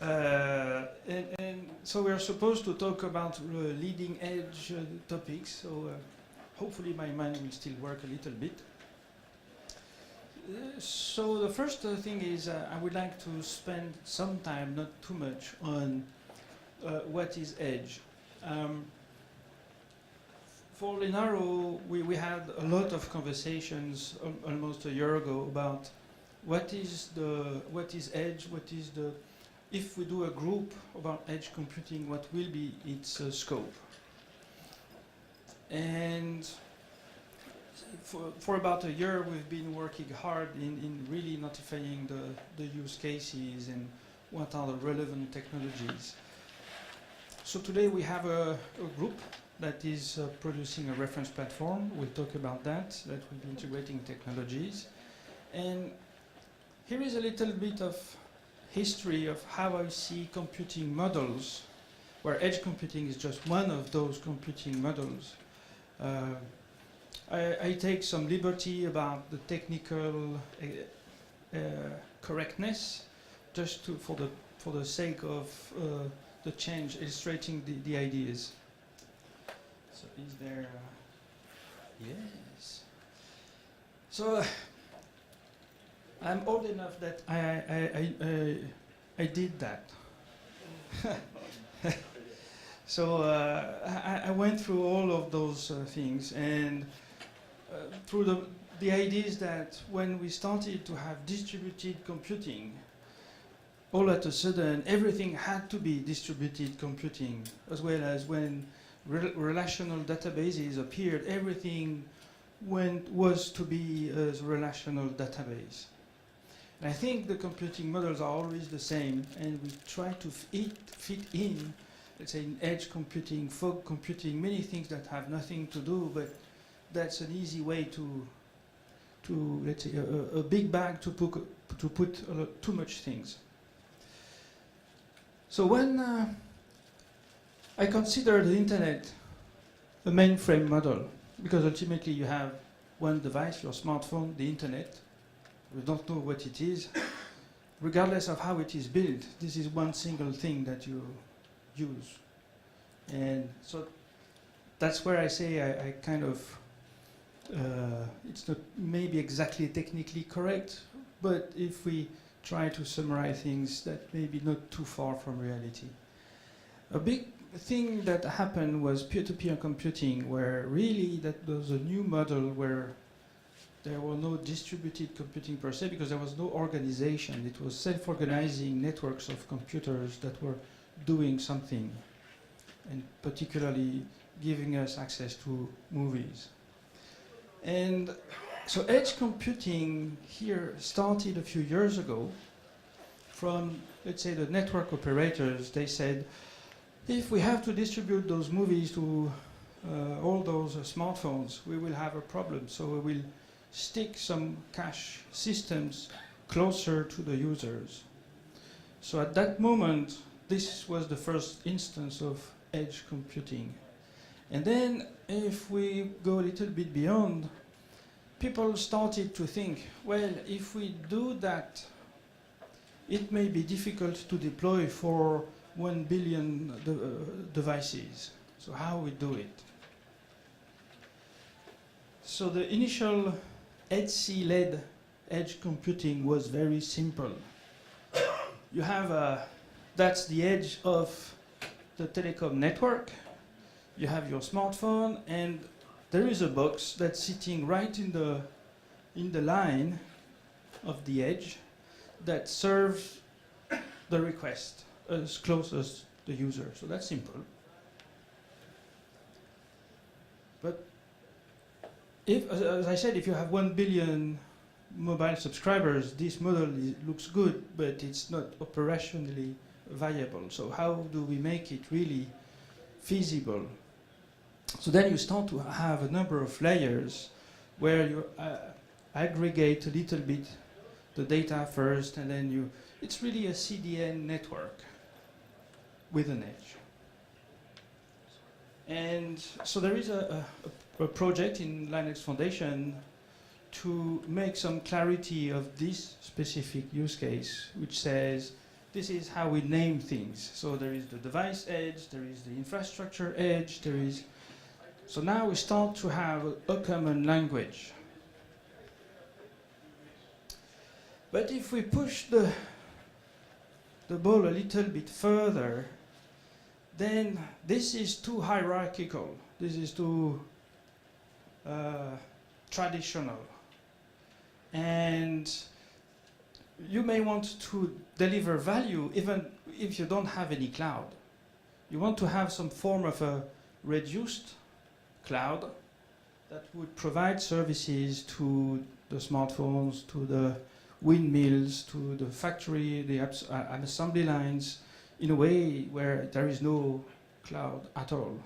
And so we're supposed to talk about leading edge topics, so hopefully my mind will still work a little bit. So the first thing is I would like to spend some time, not too much, on what is edge. For Linaro, we had a lot of conversations almost a year ago about what is edge, if we do a group about edge computing, what will be its scope. And for about a year, we've been working hard in really notifying the use cases and what are the relevant technologies. So today we have a group that is producing a reference platform. We'll talk about that will be integrating technologies. And here is a little bit of history of how I see computing models, where edge computing is just one of those computing models. I take some liberty about the technical correctness, just for the sake of the change, illustrating the ideas. So is there? Yes. So I'm old enough that I did that. So I went through all of those things, and through the ideas that when we started to have distributed computing, all of a sudden everything had to be distributed computing, as well as when relational databases appeared, everything was to be a relational database. And I think the computing models are always the same, and we try to fit in, let's say, in edge computing, fog computing, many things that have nothing to do, but that's an easy way to let's say, a big bag to put too much things. So when I consider the internet a mainframe model, because ultimately you have one device, your smartphone, the internet. We don't know what it is. Regardless of how it is built, this is one single thing that you use. And so that's where I say I kind of, it's not maybe exactly technically correct, but if we try to summarize things, that may be not too far from reality. A big thing that happened was peer-to-peer computing, where really that was a new model where there were no distributed computing per se, because there was no organization. It was self-organizing networks of computers that were doing something, and particularly giving us access to movies. And so edge computing here started a few years ago from, let's say, the network operators. They said, if we have to distribute those movies to all those smartphones, we will have a problem. So we will stick some cache systems closer to the users. So at that moment, this was the first instance of edge computing. And then if we go a little bit beyond, people started to think, well, if we do that, it may be difficult to deploy for 1 billion devices. So how we do it? So the initial LEDGE edge computing was very simple. You have that's the edge of the telecom network. You have your smartphone, and there is a box that's sitting right in the line of the edge that serves the request as close as the user. So that's simple. But if, as I said, if you have 1 billion mobile subscribers, this model looks good, but it's not operationally viable. So how do we make it really feasible? So then you start to have a number of layers where you aggregate a little bit the data first, and then it's really a SDN network with an edge. And so there is a project in Linux Foundation to make some clarity of this specific use case, which says, this is how we name things. So there is the device edge, there is the infrastructure edge, there is... So now we start to have a common language. But if we push the ball a little bit further, then this is too hierarchical. This is too traditional. And you may want to deliver value even if you don't have any cloud. You want to have some form of a reduced cloud that would provide services to the smartphones, to the windmills, to the factory, the assembly lines, in a way where there is no cloud at all.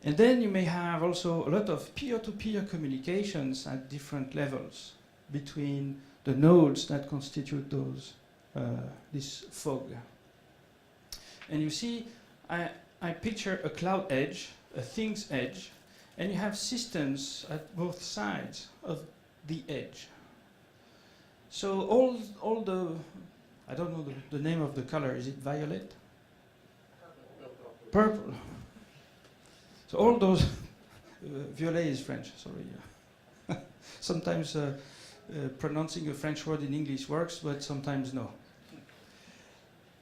And then you may have also a lot of peer-to-peer communications at different levels between the nodes that constitute those, this fog. And you see, I picture a cloud edge, a things edge, and you have systems at both sides of the edge. So all the, I don't know the name of the color, is it violet? Purple. So all those, violet is French, sorry. Sometimes pronouncing a French word in English works, but sometimes no.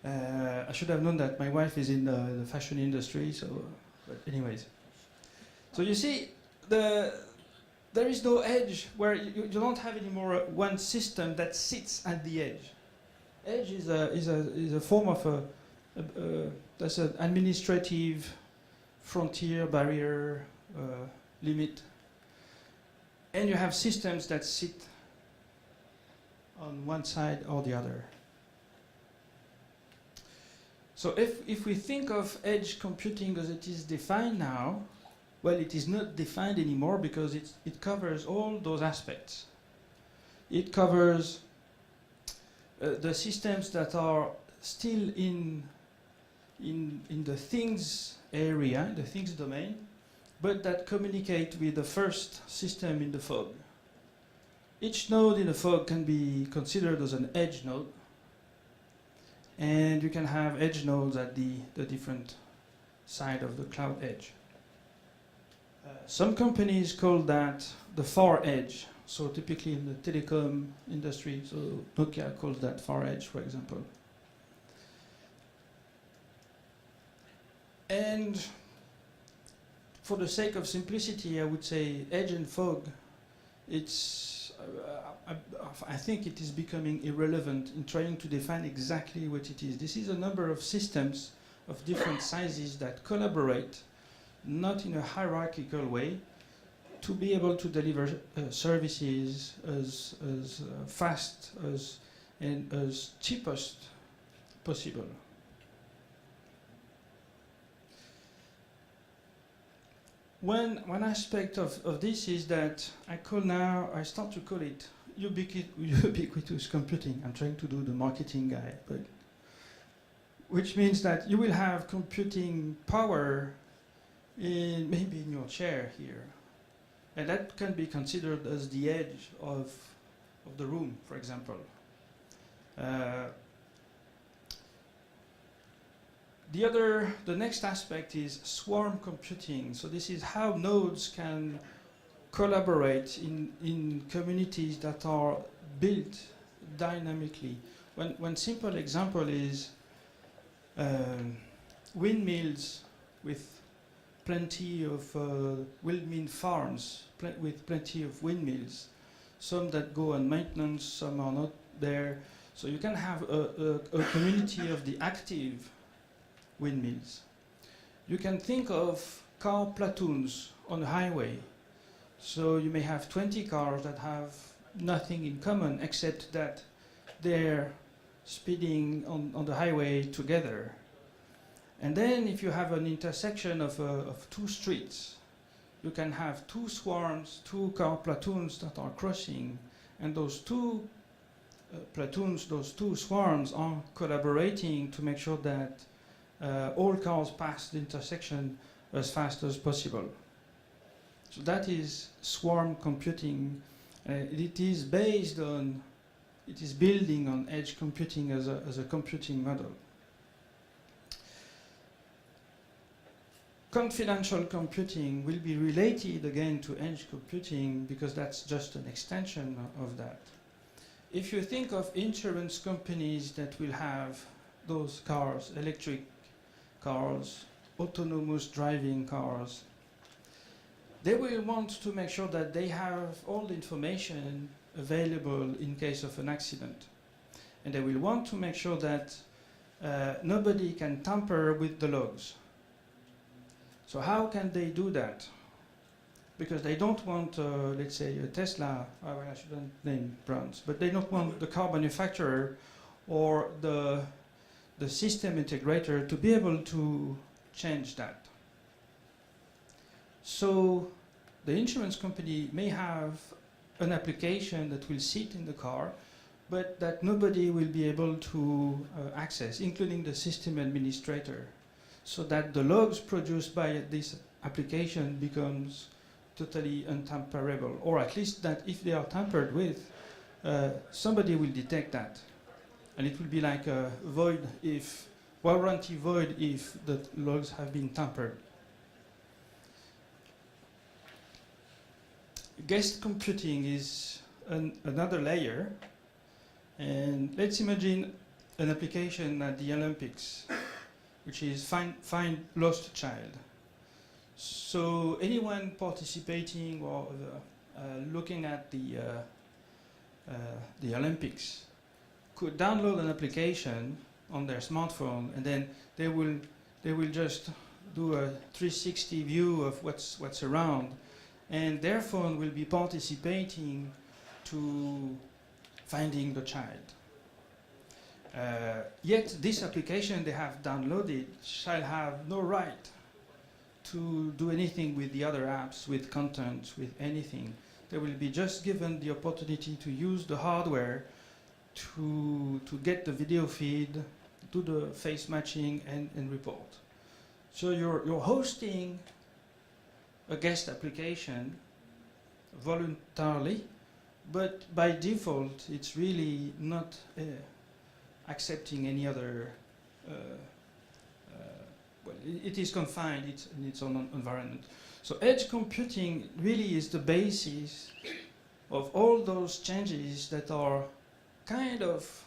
I should have known that. My wife is in the fashion industry, so, but anyways. So you see, there is no edge where you don't have anymore one system that sits at the edge. Edge is a form of that's an administrative frontier, barrier, limit. And you have systems that sit on one side or the other. So if we think of edge computing as it is defined now, well, it is not defined anymore because it covers all those aspects. It covers the systems that are still in the things area, the things domain, but that communicate with the first system in the fog. Each node in the fog can be considered as an edge node, and you can have edge nodes at the different side of the cloud edge. Some companies call that the far edge, so typically in the telecom industry, so Nokia calls that far edge, for example. And for the sake of simplicity, I would say edge and fog, it's, I think it is becoming irrelevant in trying to define exactly what it is. This is a number of systems of different sizes that collaborate, not in a hierarchical way, to be able to deliver services as fast and as cheapest possible. One aspect of this is that I start to call it ubiquitous computing. I'm trying to do the marketing guy, but which means that you will have computing power maybe in your chair here. And that can be considered as the edge of the room, for example. The next aspect is swarm computing. So this is how nodes can collaborate in communities that are built dynamically. One simple example is windmills with plenty of windmill farms with plenty of windmills. Some that go on maintenance, some are not there. So you can have a community of the active windmills. You can think of car platoons on a highway. So you may have 20 cars that have nothing in common except that they're speeding on the highway together. And then if you have an intersection of two streets, you can have two swarms, two car platoons that are crossing, and those two platoons, those two swarms are collaborating to make sure that all cars pass the intersection as fast as possible. So that is swarm computing. It is based on it is building on edge computing as a computing model. Confidential computing will be related again to edge computing because that's just an extension of that. If you think of insurance companies that will have those cars, electric cars, autonomous driving cars, they will want to make sure that they have all the information available in case of an accident. And they will want to make sure that nobody can tamper with the logs. So how can they do that? Because they don't want, let's say, a Tesla, I shouldn't name brands, but they don't want the car manufacturer or the system integrator to be able to change that. So the insurance company may have an application that will sit in the car, but that nobody will be able to access, including the system administrator, so that the logs produced by this application becomes totally untamperable, or at least that if they are tampered with, somebody will detect that. And it will be like a void if, warranty void if the logs have been tampered. Guest computing is another layer. And let's imagine an application at the Olympics, which is find lost child. So anyone participating or looking at the Olympics could download an application on their smartphone, and then they will just do a 360 view of what's around, and their phone will be participating to finding the child. Yet this application they have downloaded shall have no right to do anything with the other apps, with content, with anything. They will be just given the opportunity to use the hardware to get the video feed, do the face matching, and report. So you're hosting a guest application voluntarily, but by default, it's really not accepting any other. Well, it is confined in its own environment. So edge computing really is the basis of all those changes that are kind of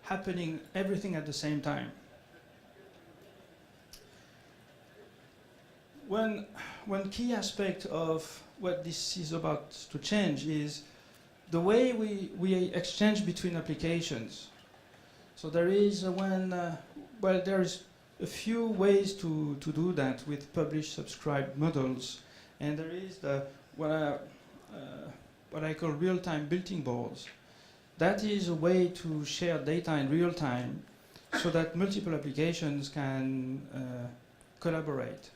happening everything at the same time. One key aspect of what this is about to change is the way we exchange between applications. So there is there is a few ways to do that with publish-subscribe models, and there is what I call real-time built-in boards. That is a way to share data in real time so that multiple applications can collaborate.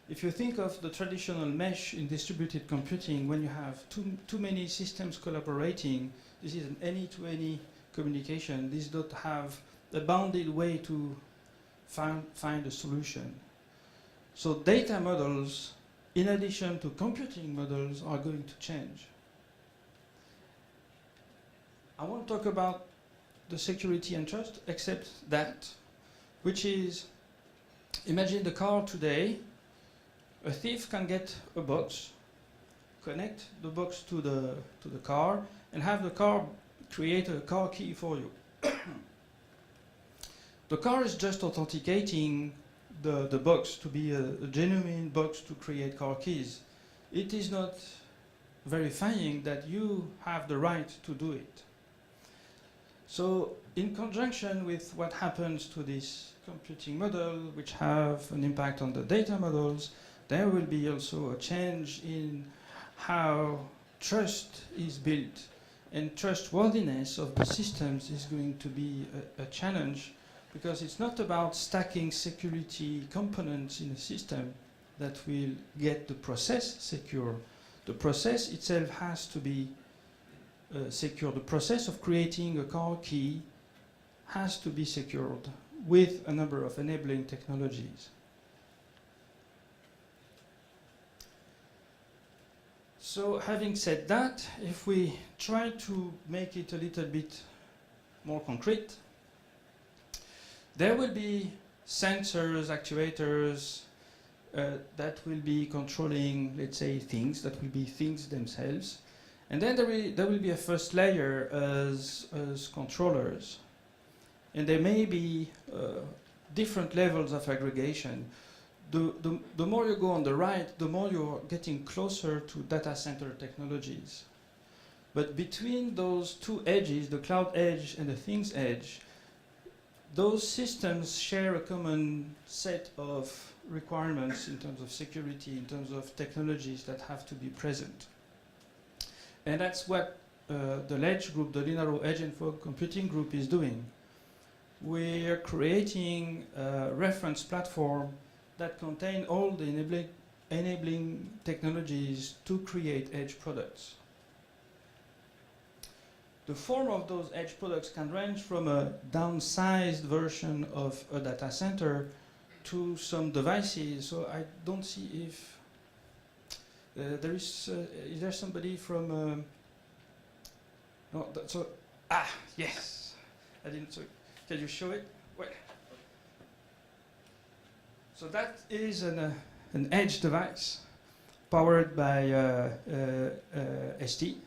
If you think of the traditional mesh in distributed computing, when you have too many systems collaborating, this is an any-to-any communication. These don't have a bounded way to find a solution. So data models, in addition to computing models, are going to change. I won't talk about the security and trust, except that, which is, imagine the car today. A thief can get a box, connect the box to the car, and have the car create a car key for you. The car is just authenticating the box to be a genuine box to create car keys. It is not verifying that you have the right to do it. So in conjunction with what happens to this computing model, which have an impact on the data models, there will be also a change in how trust is built, and trustworthiness of the systems is going to be a challenge, because it's not about stacking security components in a system that will get the process secure. The process itself has to be secure. The process of creating a car key has to be secured with a number of enabling technologies. So having said that, if we try to make it a little bit more concrete, there will be sensors, actuators that will be controlling, let's say, things, that will be things themselves. And then there will be a first layer as controllers. And there may be different levels of aggregation. The more you go on the right, the more you're getting closer to data center technologies. But between those two edges, the cloud edge and the things edge, those systems share a common set of requirements in terms of security, in terms of technologies that have to be present. And that's what the LEDGE group, the Linaro Edge and Fog Computing Group, is doing. We're creating a reference platform that contain all the enabling technologies to create edge products. The form of those edge products can range from a downsized version of a data center to some devices. So I don't see if is there somebody from no, so yes, I didn't. So can you show it? Well, so that is an edge device powered by ST.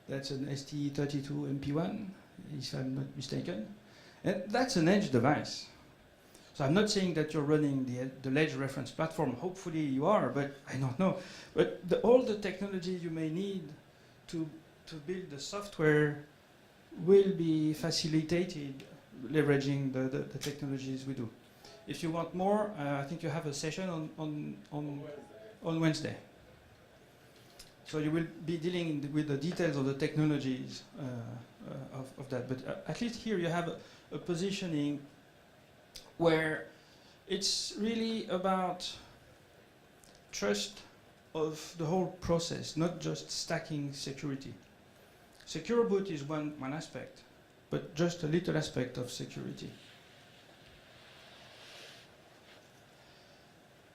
That's an ST32MP1, if I'm not mistaken. And that's an edge device. So I'm not saying that you're running the LEDGE reference platform. Hopefully you are, but I don't know. But all the technology you may need to build the software will be facilitated leveraging the technologies we do. If you want more, I think you have a session on Wednesday. So you will be dealing with the details of the technologies of that. But at least here you have a positioning where it's really about trust of the whole process, not just stacking security. Secure boot is one aspect, but just a little aspect of security.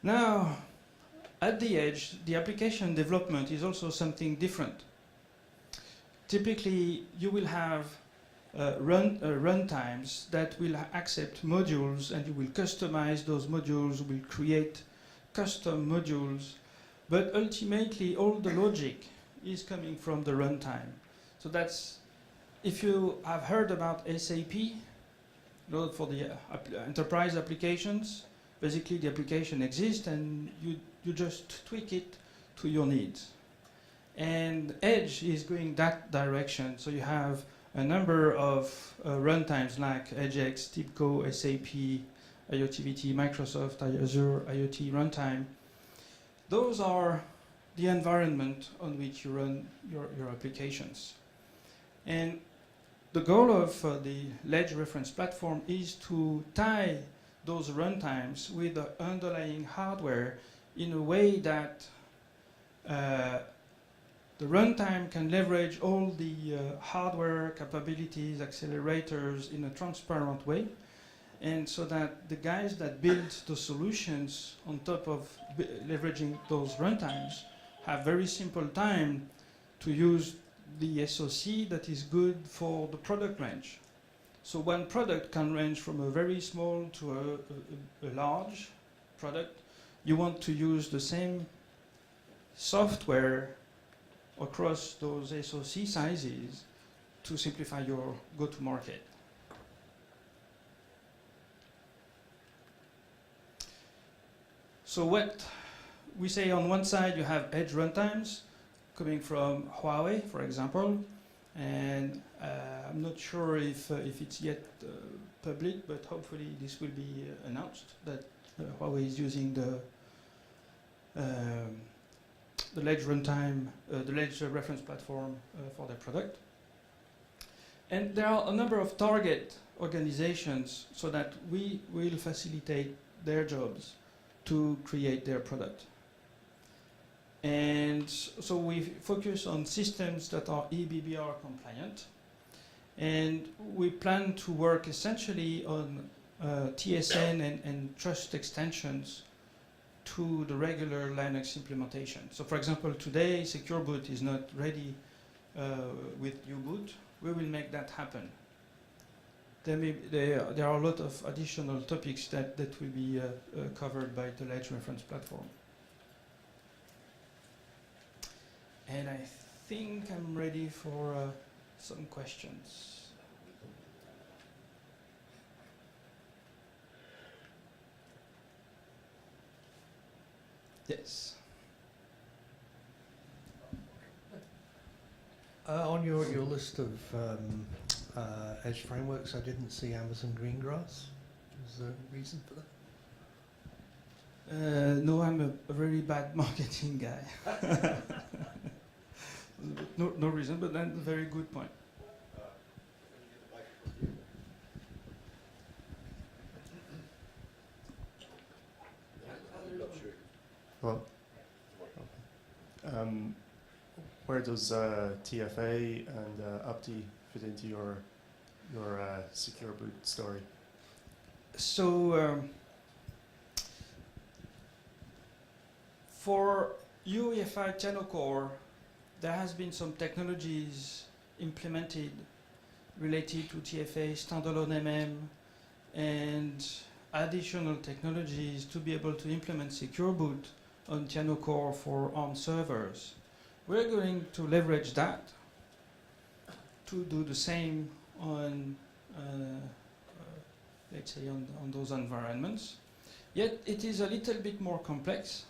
Now, at the edge, the application development is also something different. Typically, you will have runtimes that will accept modules, and you will customize those modules, will create custom modules, but ultimately all the logic is coming from the runtime. So that's, if you have heard about SAP, for the enterprise applications, basically the application exists and you just tweak it to your needs. And Edge is going that direction. So you have a number of runtimes like EdgeX, TIBCO, SAP, IoTVT, Microsoft, Azure, IoT runtime. Those are the environment on which you run your applications. And the goal of the LEDGE reference platform is to tie those runtimes with the underlying hardware in a way that the runtime can leverage all the hardware capabilities, accelerators in a transparent way, and so that the guys that build the solutions on top of leveraging those runtimes have very simple time to use the SoC that is good for the product range. So one product can range from a very small to a large product. You want to use the same software across those SoC sizes to simplify your go-to-market. So what we say, on one side you have edge runtimes coming from Huawei, for example, and I'm not sure if it's yet public, but hopefully this will be announced that Huawei is using the LEDGE runtime, the LEDGE reference platform for their product. And there are a number of target organizations so that we will facilitate their jobs to create their product. And so we focus on systems that are EBBR compliant. And we plan to work essentially on TSN and trust extensions to the regular Linux implementation. So for example, today, Secure Boot is not ready with U-Boot. We will make that happen. there are a lot of additional topics that will be covered by the LEDGE reference platform. And I think I'm ready for some questions. Yes. On your list of edge frameworks, I didn't see Amazon Greengrass. Is there a reason for that? No, I'm a very bad marketing guy. No reason, but that's a very good point. Well, where does TFA and UPTI fit into your secure boot story? So for UEFI channel core, there has been some technologies implemented related to TFA, standalone MM, and additional technologies to be able to implement secure boot on channel core for ARM servers. We're going to leverage that to do the same on, let's say, on those environments. Yet it is a little bit more complex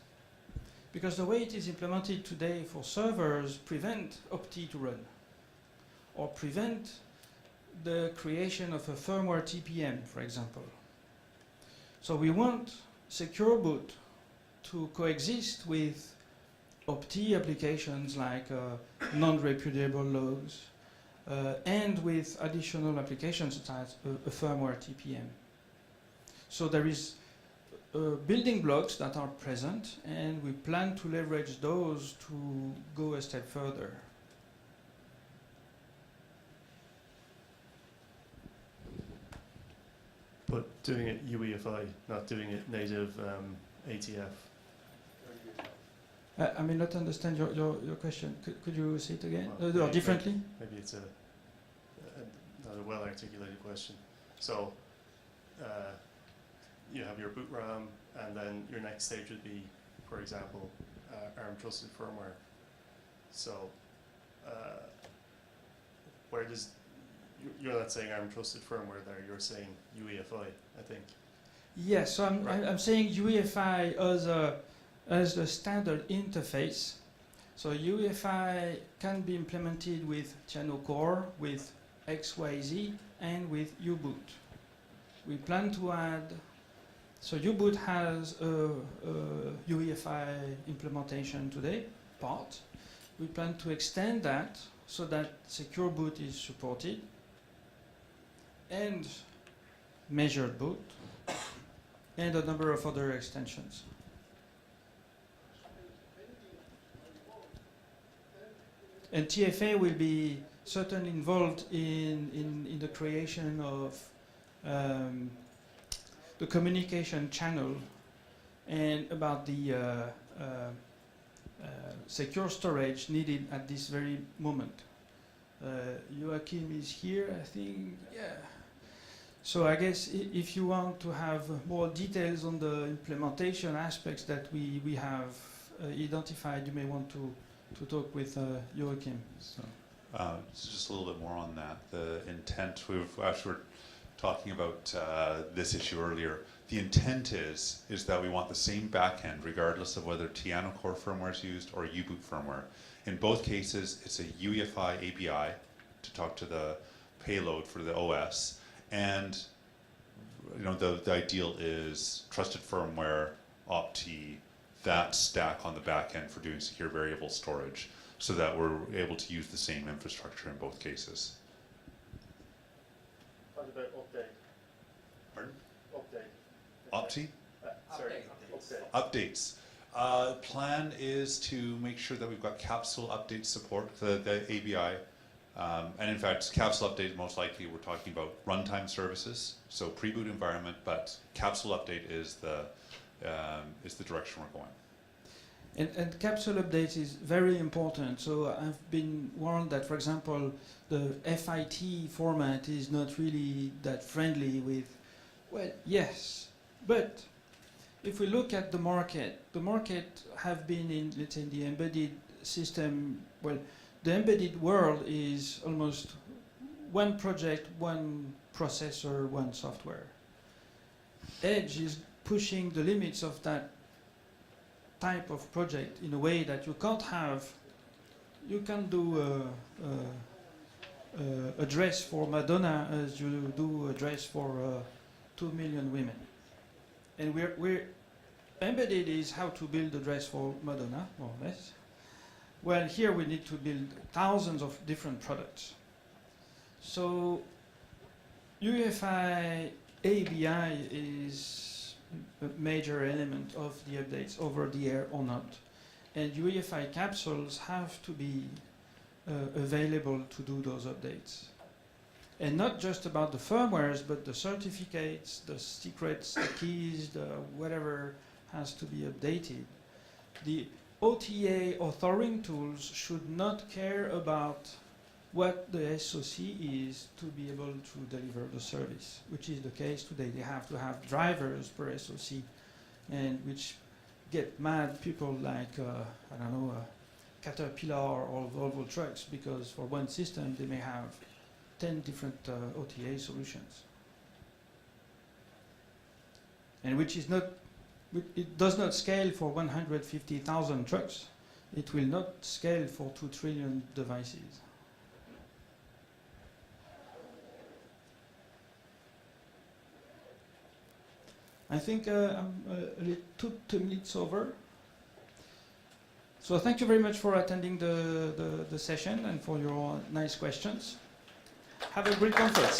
because the way it is implemented today for servers prevent UPTI to run or prevent the creation of a firmware TPM, for example. So we want secure boot to coexist with UPTI applications like non-repudiable logs and with additional applications such as a firmware TPM. So there is building blocks that are present, and we plan to leverage those to go a step further. But doing it UEFI, not doing it native ATF. I may not understand your question. Could you say it again? Well, or differently? Maybe it's not a well-articulated question. So you have your boot RAM, and then your next stage would be, for example, ARM trusted firmware. So where does you're not saying ARM trusted firmware there? You're saying UEFI, I think. Yes. So I'm saying UEFI as a standard interface. So UEFI can be implemented with channel core, with XYZ, and with U-boot. We plan to add, so U-boot has a UEFI implementation today, part. We plan to extend that so that secure boot is supported, and measured boot, and a number of other extensions. And TFA will be certainly involved in the creation of the communication channel and about the secure storage needed at this very moment. Joachim is here, I think, yeah. So I guess if you want to have more details on the implementation aspects that we have identified, you may want to talk with Joachim. So. Just a little bit more on that. The intent, we were talking about this issue earlier. The intent is that we want the same backend regardless of whether Tiano core firmware is used or U-boot firmware. In both cases, it's a UEFI API to talk to the payload for the OS, and the ideal is trusted firmware, UPTI, that stack on the back end for doing secure variable storage, so that we're able to use the same infrastructure in both cases. What about update? Pardon? Update. UPTI? Sorry, Updates. Plan is to make sure that we've got capsule update support, the ABI. And in fact, capsule update, most likely we're talking about runtime services, so pre-boot environment, but capsule update is the direction we're going. And capsule update is very important. So I've been warned that, for example, the FIT format is not really that friendly with, well, yes, but if we look at the market have been in, let's say, the embedded system, well, the embedded world is almost one project, one processor, one software. Edge is pushing the limits of that type of project in a way that you can't do a dress for Madonna as you do a dress for 2 million women. And we're embedded is how to build a dress for Madonna, more or less. Well, here we need to build thousands of different products. So UEFI ABI is a major element of the updates over the air or not. And UEFI capsules have to be available to do those updates. And not just about the firmwares, but the certificates, the secrets, the keys, the whatever has to be updated. The OTA authoring tools should not care about what the SoC is to be able to deliver the service, which is the case today. They have to have drivers per SoC, and which get mad people like, I don't know, Caterpillar or Volvo trucks, because for one system they may have 10 different OTA solutions. And which is not, it does not scale for 150,000 trucks. It will not scale for 2 trillion devices. I think I'm two minutes over. So thank you very much for attending the session and for your nice questions. Have a great conference.